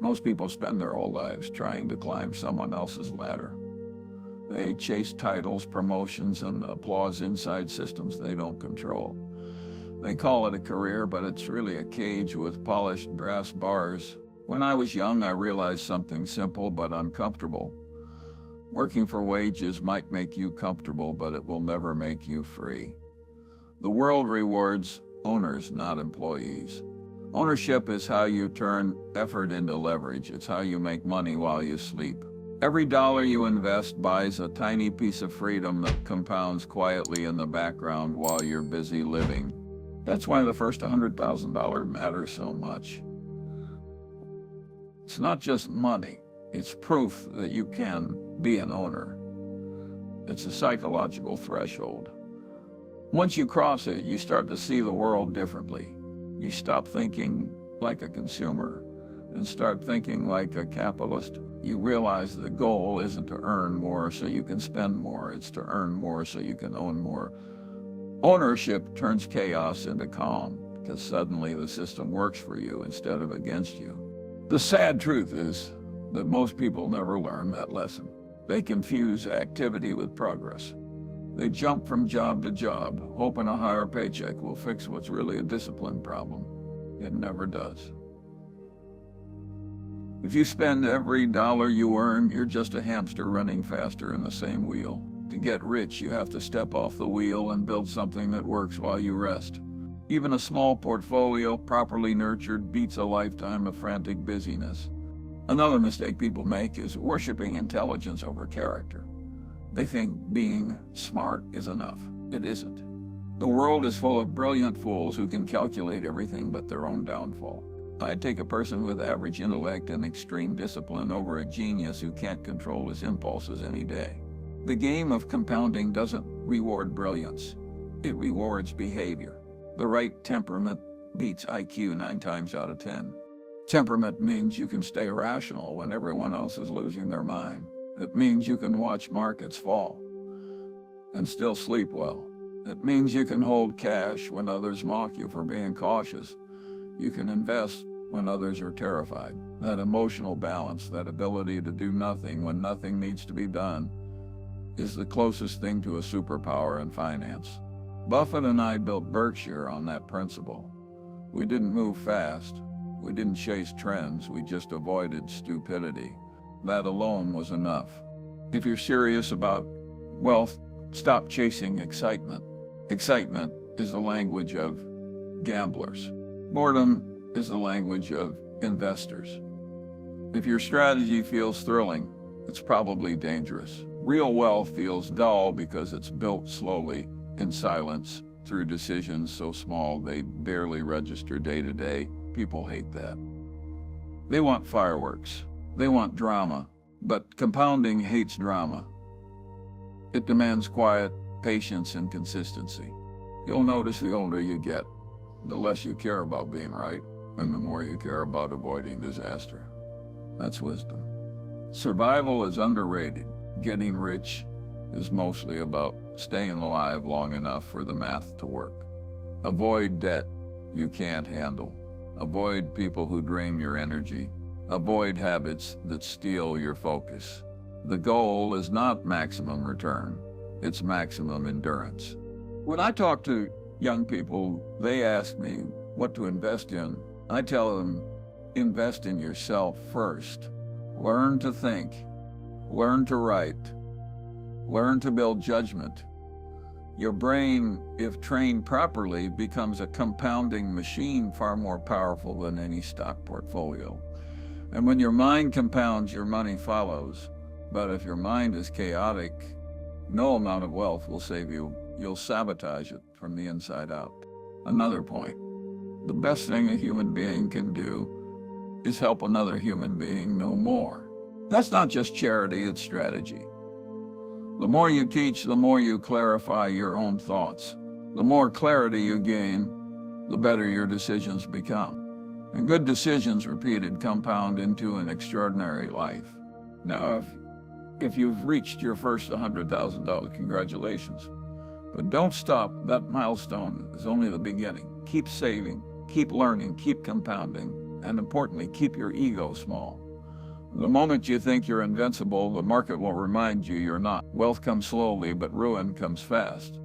Most people spend their whole lives trying to climb someone else's ladder. They chase titles, promotions, and applause inside systems they don't control. They call it a career, but it's really a cage with polished brass bars. When I was young, I realized something simple but uncomfortable. Working for wages might make you comfortable, but it will never make you free. The world rewards owners, not employees. Ownership is how you turn effort into leverage. It's how you make money while you sleep. Every dollar you invest buys a tiny piece of freedom that compounds quietly in the background while you're busy living. That's why the first $100,000 matters so much. It's not just money, it's proof that you can be an owner. It's a psychological threshold. Once you cross it, you start to see the world differently. You stop thinking like a consumer and start thinking like a capitalist. You realize the goal isn't to earn more so you can spend more, it's to earn more so you can own more. Ownership turns chaos into calm because suddenly the system works for you instead of against you. The sad truth is that most people never learn that lesson. They confuse activity with progress. They jump from job to job, hoping a higher paycheck will fix what's really a discipline problem. It never does. If you spend every dollar you earn, you're just a hamster running faster in the same wheel. To get rich, you have to step off the wheel and build something that works while you rest. Even a small portfolio, properly nurtured, beats a lifetime of frantic busyness. Another mistake people make is worshiping intelligence over character. They think being smart is enough. It isn't. The world is full of brilliant fools who can calculate everything but their own downfall. I'd take a person with average intellect and extreme discipline over a genius who can't control his impulses any day. The game of compounding doesn't reward brilliance. It rewards behavior. The right temperament beats IQ 9 times out of 10. Temperament means you can stay rational when everyone else is losing their mind. It means you can watch markets fall and still sleep well. It means you can hold cash when others mock you for being cautious. You can invest when others are terrified. That emotional balance, that ability to do nothing when nothing needs to be done, is the closest thing to a superpower in finance. Buffett and I built Berkshire on that principle. We didn't move fast. We didn't chase trends. We just avoided stupidity. That alone was enough. If you're serious about wealth, stop chasing excitement. Excitement is the language of gamblers. Boredom is the language of investors. If your strategy feels thrilling, it's probably dangerous. Real wealth feels dull because it's built slowly, in silence, through decisions so small they barely register day to day. People hate that. They want fireworks. They want drama. But compounding hates drama. It demands quiet, patience, and consistency. You'll notice the older you get, the less you care about being right, and the more you care about avoiding disaster. That's wisdom. Survival is underrated. Getting rich is mostly about staying alive long enough for the math to work. Avoid debt you can't handle. Avoid people who drain your energy. Avoid habits that steal your focus. The goal is not maximum return, it's maximum endurance. When I talk to young people, they ask me what to invest in. I tell them, invest in yourself first. Learn to think. Learn to write. Learn to build judgment. Your brain, if trained properly, becomes a compounding machine far more powerful than any stock portfolio. And when your mind compounds, your money follows. But if your mind is chaotic, no amount of wealth will save you. You'll sabotage it from the inside out. Another point, the best thing a human being can do is help another human being know more. That's not just charity, it's strategy. The more you teach, the more you clarify your own thoughts. The more clarity you gain, the better your decisions become. And good decisions repeated compound into an extraordinary life. Now, if you've reached your first $100,000, congratulations. But don't stop. That milestone is only the beginning. Keep saving, keep learning, keep compounding, And importantly, keep your ego small. The moment you think you're invincible, the market will remind you you're not. Wealth comes slowly, but ruin comes fast.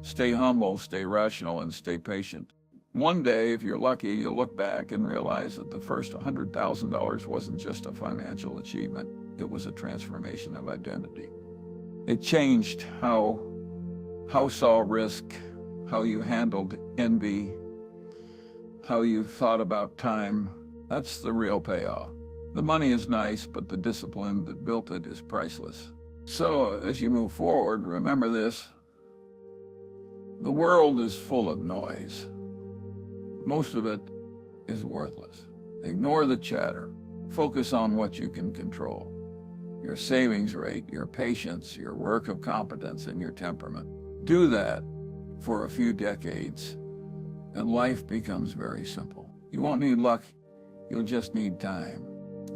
Stay humble, stay rational, and stay patient. One day, if you're lucky, you'll look back and realize that the first $100,000 wasn't just a financial achievement. It was a transformation of identity. It changed how saw risk, how you handled envy, how you thought about time. That's the real payoff. The money is nice, but the discipline that built it is priceless. So, as you move forward, remember this. The world is full of noise. Most of it is worthless. Ignore the chatter. Focus on what you can control. Your savings rate, your patience, your work of competence, and your temperament. Do that for a few decades, and life becomes very simple. You won't need luck, you'll just need time.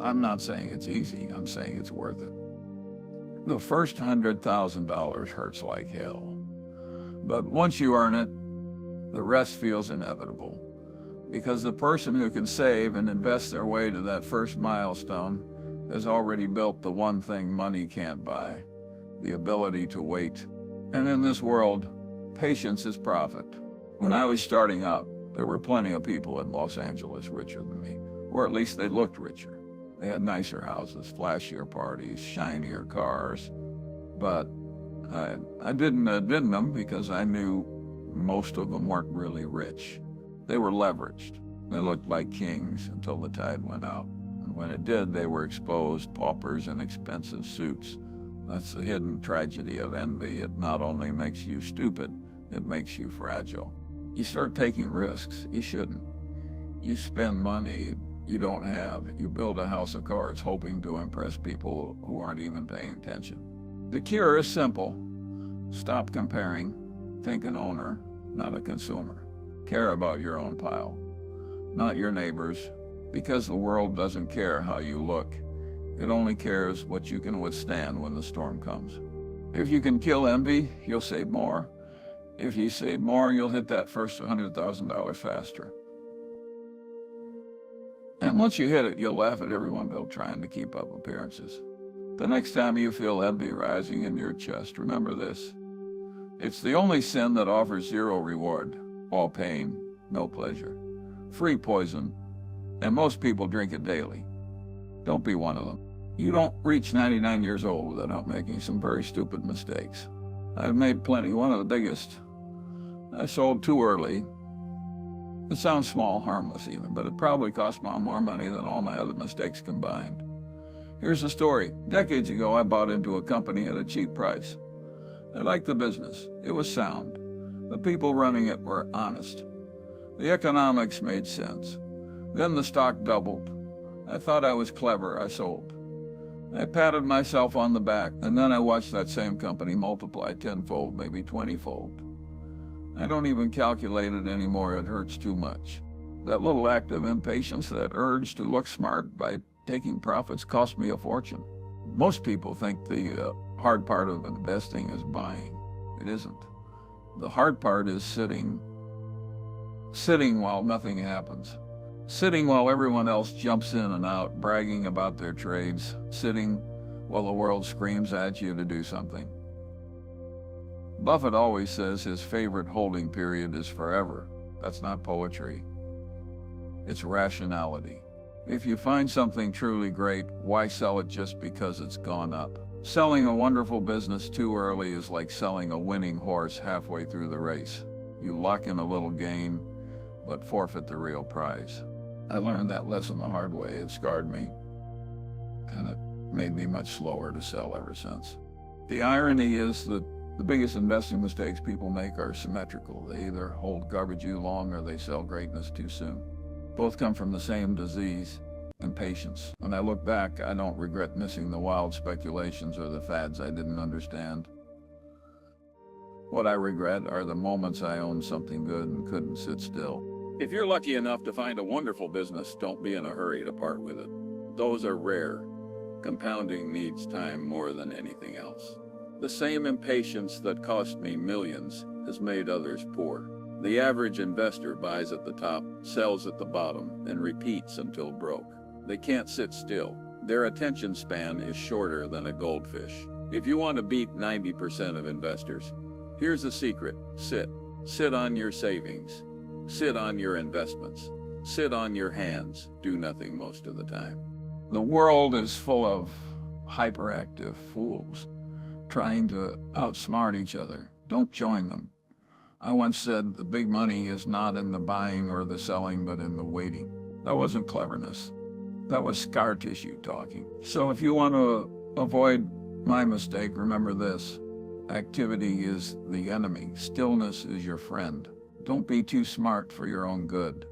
I'm not saying it's easy, I'm saying it's worth it. The first $100,000 hurts like hell. But once you earn it, the rest feels inevitable. Because the person who can save and invest their way to that first milestone has already built the one thing money can't buy, the ability to wait. And in this world, patience is profit. When I was starting out, there were plenty of people in Los Angeles richer than me, or at least they looked richer. They had nicer houses, flashier parties, shinier cars. But I didn't admit them because I knew most of them weren't really rich. They were leveraged. They looked like kings until the tide went out. And when it did, they were exposed, paupers in expensive suits. That's the hidden tragedy of envy. It not only makes you stupid, it makes you fragile. You start taking risks. You shouldn't. You spend money you don't have. You build a house of cards hoping to impress people who aren't even paying attention. The cure is simple. Stop comparing. Think an owner, not a consumer. Care about your own pile, not your neighbor's, because the world doesn't care how you look. It only cares what you can withstand when the storm comes. If you can kill envy, you'll save more. If you save more, you'll hit that first $100,000 faster. And once you hit it, you'll laugh at everyone else trying to keep up appearances. The next time you feel envy rising in your chest, remember this. It's the only sin that offers zero reward, all pain, no pleasure, free poison, and most people drink it daily. Don't be one of them. You don't reach 99 years old without making some very stupid mistakes. I've made plenty. One of the biggest. I sold too early. It sounds small, harmless even, but it probably cost Mom more money than all my other mistakes combined. Here's the story. Decades ago, I bought into a company at a cheap price. I liked the business. It was sound. The people running it were honest. The economics made sense. Then the stock doubled. I thought I was clever. I sold. I patted myself on the back, and then I watched that same company multiply tenfold, maybe 20-fold. I don't even calculate it anymore. It hurts too much. That little act of impatience, that urge to look smart by taking profits, cost me a fortune. Most people think the hard part of investing is buying. It isn't. The hard part is sitting while nothing happens. Sitting while everyone else jumps in and out, bragging about their trades. Sitting while the world screams at you to do something. Buffett always says his favorite holding period is forever. That's not poetry. It's rationality. If you find something truly great, why sell it just because it's gone up? Selling a wonderful business too early is like selling a winning horse halfway through the race. You lock in a little gain, but forfeit the real prize. I learned that lesson the hard way. It scarred me, and it made me much slower to sell ever since. The irony is that the biggest investing mistakes people make are symmetrical. They either hold garbage too long or they sell greatness too soon. Both come from the same disease, impatience. When I look back, I don't regret missing the wild speculations or the fads I didn't understand. What I regret are the moments I owned something good and couldn't sit still. If you're lucky enough to find a wonderful business, don't be in a hurry to part with it. Those are rare. Compounding needs time more than anything else. The same impatience that cost me millions has made others poor. The average investor buys at the top, sells at the bottom, and repeats until broke. They can't sit still. Their attention span is shorter than a goldfish. If you want to beat 90% of investors, here's the secret. Sit. Sit on your savings. Sit on your investments. Sit on your hands. Do nothing most of the time. The world is full of hyperactive fools trying to outsmart each other. Don't join them. I once said the big money is not in the buying or the selling, but in the waiting. That wasn't cleverness. That was scar tissue talking. So if you want to avoid my mistake, remember this. Activity is the enemy. Stillness is your friend. Don't be too smart for your own good.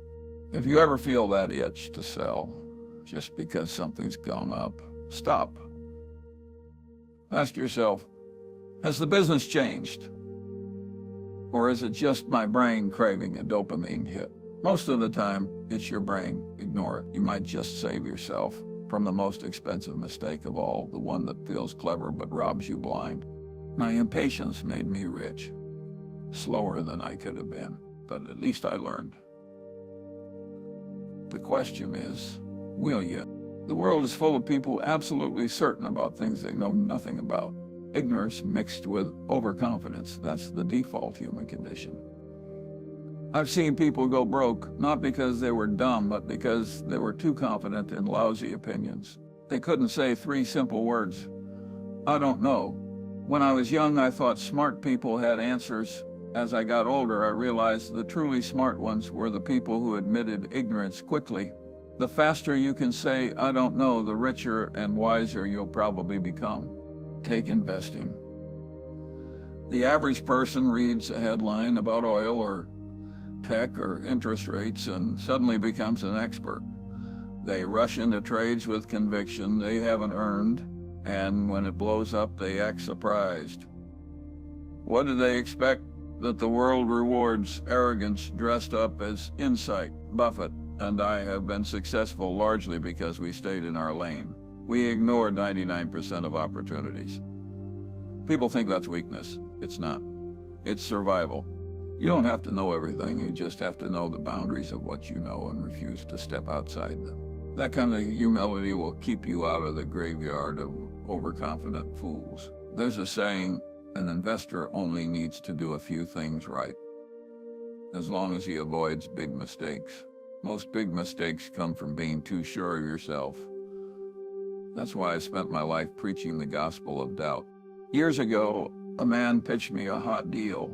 If you ever feel that itch to sell, just because something's gone up, stop. Ask yourself, has the business changed? Or is it just my brain craving a dopamine hit? Most of the time, it's your brain. Ignore it. You might just save yourself from the most expensive mistake of all, the one that feels clever but robs you blind. My impatience made me rich. Slower than I could have been, but at least I learned. The question is, will you? The world is full of people absolutely certain about things they know nothing about. Ignorance mixed with overconfidence, that's the default human condition. I've seen people go broke, not because they were dumb, but because they were too confident in lousy opinions. They couldn't say 3 simple words. I don't know. When I was young, I thought smart people had answers. As I got older, I realized the truly smart ones were the people who admitted ignorance quickly. The faster you can say, I don't know, the richer and wiser you'll probably become. Take investing. The average person reads a headline about oil or tech or interest rates and suddenly becomes an expert. They rush into trades with conviction they haven't earned, and when it blows up, they act surprised. What do they expect? That the world rewards arrogance dressed up as insight. Buffett and I have been successful largely because we stayed in our lane. We ignore 99% of opportunities. People think that's weakness. It's not. It's survival. You don't have to know everything. You just have to know the boundaries of what you know and refuse to step outside them. That kind of humility will keep you out of the graveyard of overconfident fools. There's a saying, an investor only needs to do a few things right, as long as he avoids big mistakes. Most big mistakes come from being too sure of yourself. That's why I spent my life preaching the gospel of doubt. Years ago, a man pitched me a hot deal.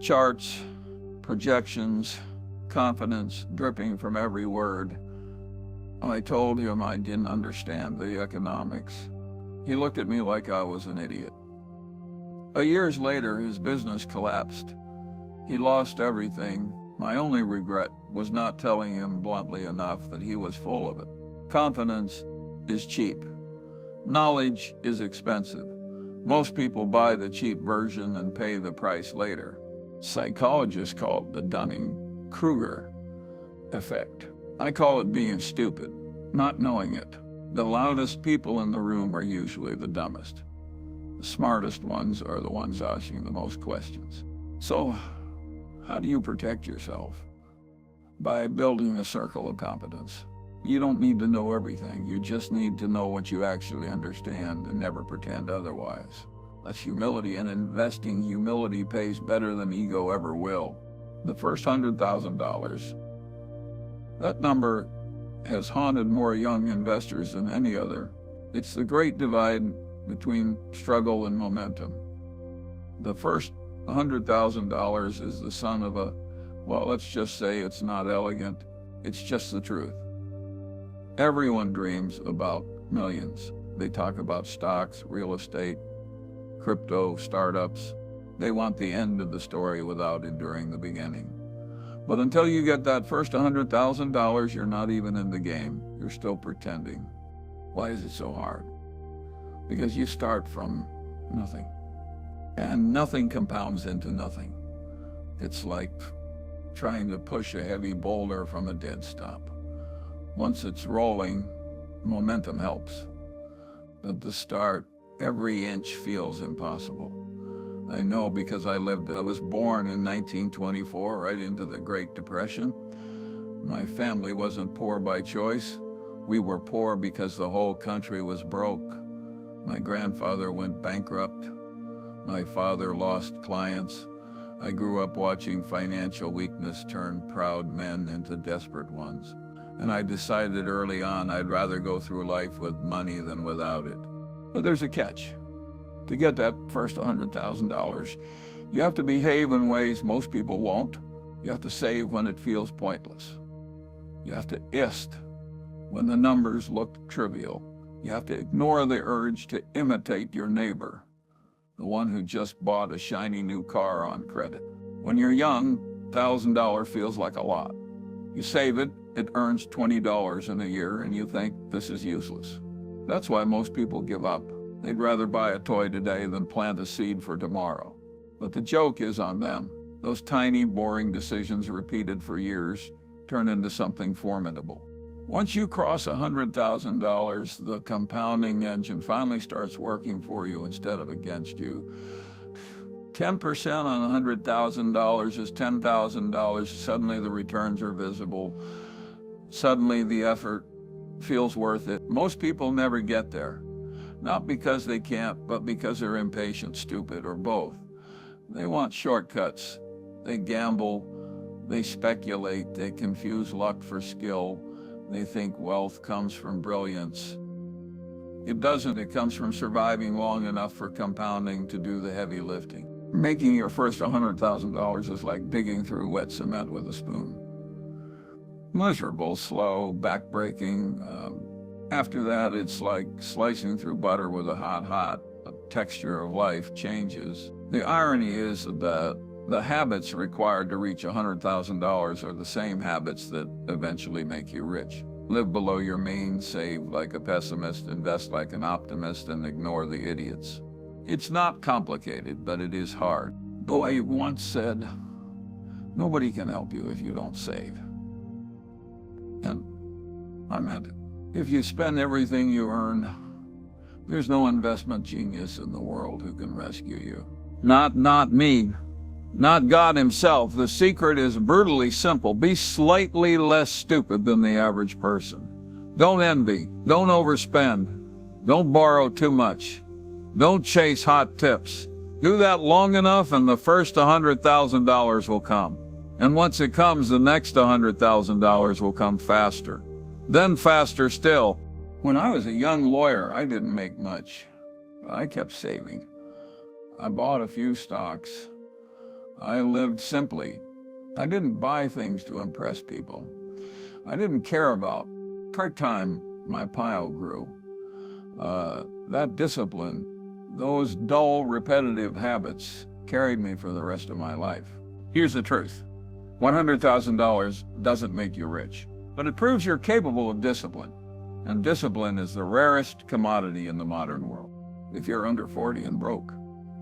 Charts, projections, confidence dripping from every word. I told him I didn't understand the economics. He looked at me like I was an idiot. Years later, his business collapsed. He lost everything. My only regret was not telling him bluntly enough that he was full of it. Confidence is cheap. Knowledge is expensive. Most people buy the cheap version and pay the price later. Psychologists call it the Dunning-Kruger effect. I call it being stupid, not knowing it. The loudest people in the room are usually the dumbest. The smartest ones are the ones asking the most questions. So, how do you protect yourself? By building a circle of competence. You don't need to know everything. You just need to know what you actually understand and never pretend otherwise. That's humility, and investing humility pays better than ego ever will. The first $100,000. That number has haunted more young investors than any other. It's the great divide between struggle and momentum. The first $100,000 is the son of a, well, let's just say it's not elegant. It's just the truth. Everyone dreams about millions. They talk about stocks, real estate, crypto, startups. They want the end of the story without enduring the beginning. But until you get that first $100,000, you're not even in the game. You're still pretending. Why is it so hard? Because you start from nothing. And nothing compounds into nothing. It's like trying to push a heavy boulder from a dead stop. Once it's rolling, momentum helps. At the start, every inch feels impossible. I know because I was born in 1924, right into the Great Depression. My family wasn't poor by choice. We were poor because the whole country was broke. My grandfather went bankrupt. My father lost clients. I grew up watching financial weakness turn proud men into desperate ones. And I decided early on I'd rather go through life with money than without it. But there's a catch. To get that first $100,000, you have to behave in ways most people won't. You have to save when it feels pointless. You have to ist when the numbers look trivial. You have to ignore the urge to imitate your neighbor, the one who just bought a shiny new car on credit. When you're young, $1,000 feels like a lot. You save it, it earns $20 in a year, and you think this is useless. That's why most people give up. They'd rather buy a toy today than plant a seed for tomorrow. But the joke is on them. Those tiny, boring decisions repeated for years turn into something formidable. Once you cross $100,000, the compounding engine finally starts working for you instead of against you. 10% on $100,000 is $10,000. Suddenly the returns are visible. Suddenly the effort feels worth it. Most people never get there. Not because they can't, but because they're impatient, stupid, or both. They want shortcuts. They gamble. They speculate. They confuse luck for skill. They think wealth comes from brilliance. It doesn't. It comes from surviving long enough for compounding to do the heavy lifting. Making your first $100,000 is like digging through wet cement with a spoon. Miserable, slow, backbreaking. After that, it's like slicing through butter with a hot. The texture of life changes. The irony is that the habits required to reach $100,000 are the same habits that eventually make you rich. Live below your means, save like a pessimist, invest like an optimist, and ignore the idiots. It's not complicated, but it is hard. Boy once said, nobody can help you if you don't save. And I meant it. If you spend everything you earn, there's no investment genius in the world who can rescue you. Not me. Not God himself. The secret is brutally simple. Be slightly less stupid than the average person. Don't envy. Don't overspend. Don't borrow too much. Don't chase hot tips. Do that long enough and the first $100,000 will come. And once it comes, the next $100,000 will come faster. Then faster still. When I was a young lawyer, I didn't make much. I kept saving. I bought a few stocks. I lived simply. I didn't buy things to impress people. I didn't care about. Per time, my pile grew. That discipline, those dull, repetitive habits carried me for the rest of my life. Here's the truth. $100,000 doesn't make you rich, but it proves you're capable of discipline. And discipline is the rarest commodity in the modern world. If you're under 40 and broke,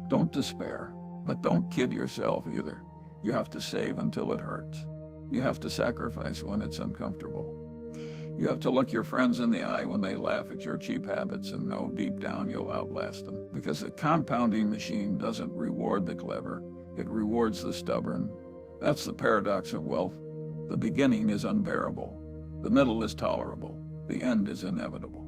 don't despair. But don't kid yourself either. You have to save until it hurts. You have to sacrifice when it's uncomfortable. You have to look your friends in the eye when they laugh at your cheap habits and know deep down you'll outlast them. Because the compounding machine doesn't reward the clever, it rewards the stubborn. That's the paradox of wealth. The beginning is unbearable. The middle is tolerable. The end is inevitable.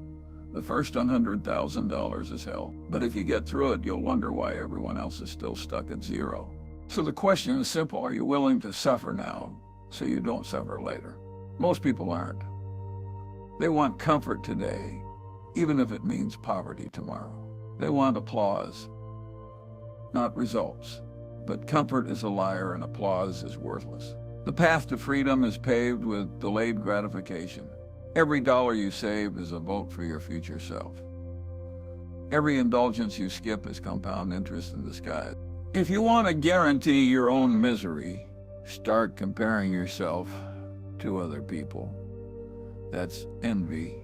The first $100,000 is hell, but if you get through it, you'll wonder why everyone else is still stuck at zero. So the question is simple. Are you willing to suffer now so you don't suffer later? Most people aren't. They want comfort today, even if it means poverty tomorrow. They want applause, not results. But comfort is a liar and applause is worthless. The path to freedom is paved with delayed gratification. Every dollar you save is a vote for your future self. Every indulgence you skip is compound interest in disguise. If you want to guarantee your own misery, start comparing yourself to other people. That's envy,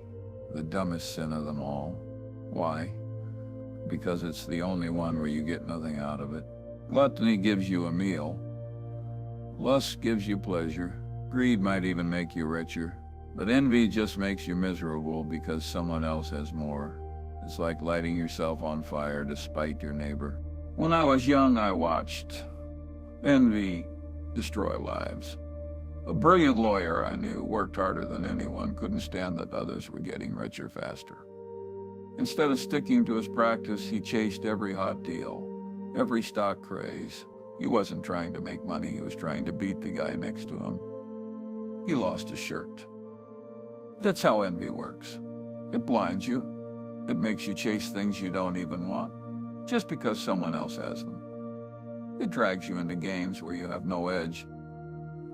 the dumbest sin of them all. Why? Because it's the only one where you get nothing out of it. Gluttony gives you a meal. Lust gives you pleasure. Greed might even make you richer. But envy just makes you miserable because someone else has more. It's like lighting yourself on fire to spite your neighbor. When I was young, I watched envy destroy lives. A brilliant lawyer I knew worked harder than anyone, couldn't stand that others were getting richer faster. Instead of sticking to his practice, he chased every hot deal, every stock craze. He wasn't trying to make money, he was trying to beat the guy next to him. He lost his shirt. That's how envy works. It blinds you. It makes you chase things you don't even want, just because someone else has them. It drags you into games where you have no edge,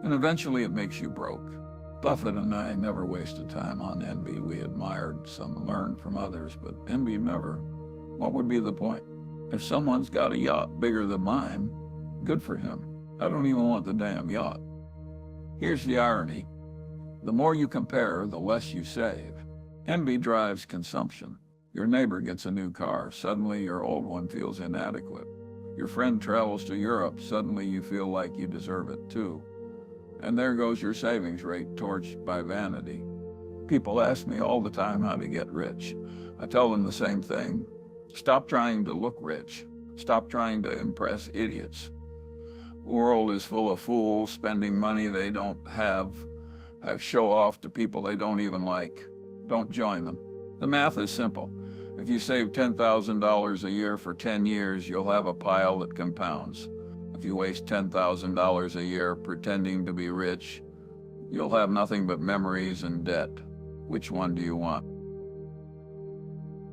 and eventually it makes you broke. Buffett and I never wasted time on envy. We admired some, learned from others, but envy never. What would be the point? If someone's got a yacht bigger than mine, good for him. I don't even want the damn yacht. Here's the irony. The more you compare, the less you save. Envy drives consumption. Your neighbor gets a new car. Suddenly your old one feels inadequate. Your friend travels to Europe. Suddenly you feel like you deserve it too. And there goes your savings rate torched by vanity. People ask me all the time how to get rich. I tell them the same thing. Stop trying to look rich. Stop trying to impress idiots. The world is full of fools spending money they don't have show off to people they don't even like. Don't join them. The math is simple. If you save $10,000 a year for 10 years, you'll have a pile that compounds. If you waste $10,000 a year pretending to be rich, you'll have nothing but memories and debt. Which one do you want?